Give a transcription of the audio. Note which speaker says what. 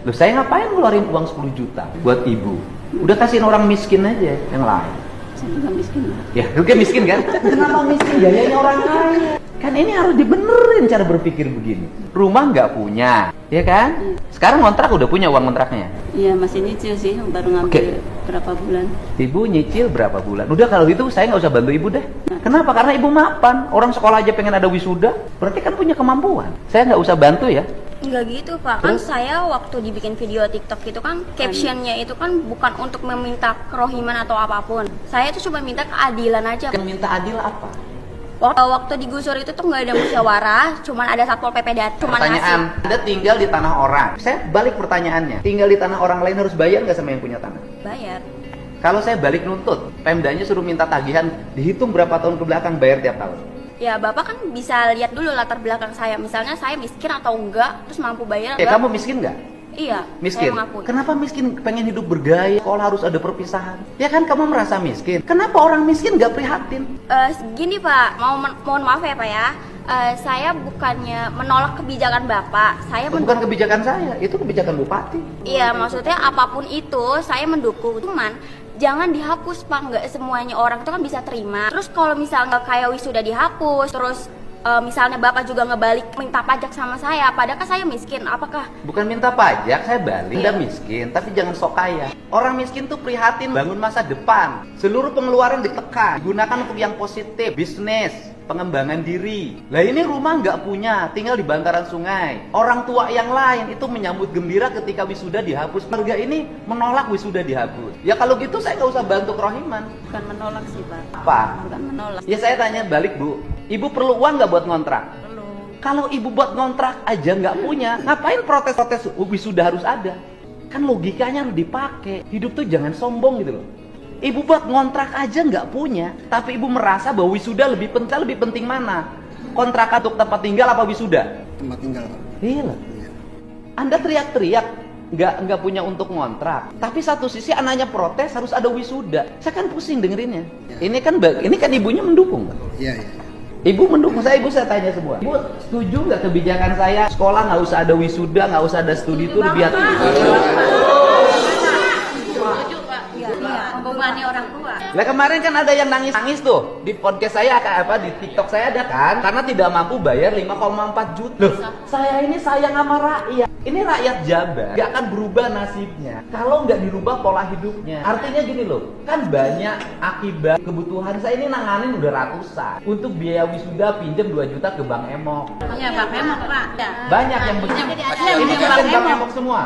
Speaker 1: Loh, saya ngapain ngeluarin uang 10 juta buat ibu? Udah kasihin orang miskin aja yang lain.
Speaker 2: Saya juga miskin.
Speaker 1: Ya, lu kan miskin kan? Kenapa miskin? Biayanya orang kaya. Kan ini harus dibenerin cara berpikir begini. Rumah nggak punya, ya kan? Sekarang kontrak udah punya uang kontraknya.
Speaker 2: Iya, masih nyicil sih, baru ngambil berapa bulan.
Speaker 1: Ibu nyicil berapa bulan? Udah kalau gitu saya nggak usah bantu ibu deh. Kenapa? Karena ibu mapan. Orang sekolah aja pengen ada wisuda, berarti kan punya kemampuan. Saya nggak usah bantu ya.
Speaker 3: Enggak gitu Pak, kan saya waktu dibikin video TikTok itu kan captionnya itu kan bukan untuk meminta kerohiman atau apapun. Saya itu cuma minta keadilan aja.
Speaker 1: Kan minta adil apa?
Speaker 3: Waktu digusur itu tuh nggak ada musyawarah, cuman ada satpol PP datang, cuman
Speaker 1: Pertanyaan,
Speaker 3: ngasih.
Speaker 1: Anda tinggal di tanah orang. Saya balik pertanyaannya. Tinggal di tanah orang lain harus bayar nggak sama yang punya tanah?
Speaker 3: Bayar.
Speaker 1: Kalau saya balik nuntut, Pemdanya suruh minta tagihan, dihitung berapa tahun ke belakang bayar tiap tahun.
Speaker 3: Ya Bapak kan bisa lihat dulu latar belakang saya. Misalnya saya miskin atau enggak, terus mampu bayar
Speaker 1: Ya
Speaker 3: enggak?
Speaker 1: kamu miskin nggak?
Speaker 3: Iya,
Speaker 1: Miskin.
Speaker 3: saya mengakui.
Speaker 1: Kenapa miskin? Pengen hidup bergaya, sekolah harus ada perpisahan. Ya kan kamu merasa miskin. Kenapa orang miskin nggak prihatin?
Speaker 3: Gini Pak, mohon maaf ya Pak ya. Saya bukannya menolak kebijakan Bapak. Saya
Speaker 1: Bukan kebijakan saya, itu kebijakan bupati.
Speaker 3: Iya, maksudnya apapun itu saya mendukung. Cuman jangan dihapus Pak, nggak semuanya orang itu kan bisa terima. Terus kalau misalnya kayak wisuda dihapus, terus misalnya Bapak juga ngebalik minta pajak sama saya, padahal kan saya miskin, apakah?
Speaker 1: Bukan minta pajak, saya balik.
Speaker 3: Iya.
Speaker 1: Anda miskin, tapi jangan sok kaya. Orang miskin tuh prihatin bangun masa depan. Seluruh pengeluaran ditekan, digunakan untuk yang positif, bisnis, pengembangan diri. Lah ini rumah nggak punya, tinggal di bantaran sungai. Orang tua yang lain itu menyambut gembira ketika wisuda dihapus. Keluarga ini menolak wisuda dihapus. Ya kalau gitu saya nggak usah bantu kerohiman.
Speaker 2: Bukan menolak sih Pak.
Speaker 1: Apa?
Speaker 2: Bukan menolak.
Speaker 1: Ya saya tanya balik Bu, ibu perlu uang nggak buat ngontrak?
Speaker 2: Perlu.
Speaker 1: Kalau ibu buat ngontrak aja nggak punya, ngapain protes-protes wisuda harus ada? Kan logikanya harus dipakai. Hidup tuh jangan sombong gitu loh. Ibu buat ngontrak aja nggak punya, tapi ibu merasa bahwa wisuda lebih penting mana? Kontrak untuk tempat tinggal apa wisuda?
Speaker 4: Tempat tinggal, Pak.
Speaker 1: Iya. Anda teriak-teriak nggak punya untuk ngontrak, tapi satu sisi anaknya protes harus ada wisuda. Saya kan pusing dengerinnya.
Speaker 4: Ya.
Speaker 1: Ini kan ibunya mendukung.
Speaker 4: Iya, iya.
Speaker 1: Ibu mendukung saya, ibu saya tanya semua. Ibu setuju nggak kebijakan saya? Sekolah nggak usah ada wisuda, nggak usah ada studi tour biar.
Speaker 2: Pembebannya orang tua.
Speaker 1: Lah kemarin kan ada yang nangis tuh di podcast saya di TikTok saya ada kan, karena tidak mampu bayar 5,4 juta. Loh, saya ini sayang sama rakyat. Ini rakyat Jabar nggak akan berubah nasibnya kalau nggak dirubah pola hidupnya. Artinya gini loh, kan banyak akibat kebutuhan saya ini nanganin udah ratusan. Untuk biaya wisuda pinjam 2 juta ke Bank Emok.
Speaker 2: Iya, Bang Emok Pak.
Speaker 1: Banyak yang begini.
Speaker 2: Jadi ada
Speaker 1: Ini
Speaker 2: yang
Speaker 1: kan
Speaker 2: Bang
Speaker 1: Bank
Speaker 2: Emok.
Speaker 1: Emok semua.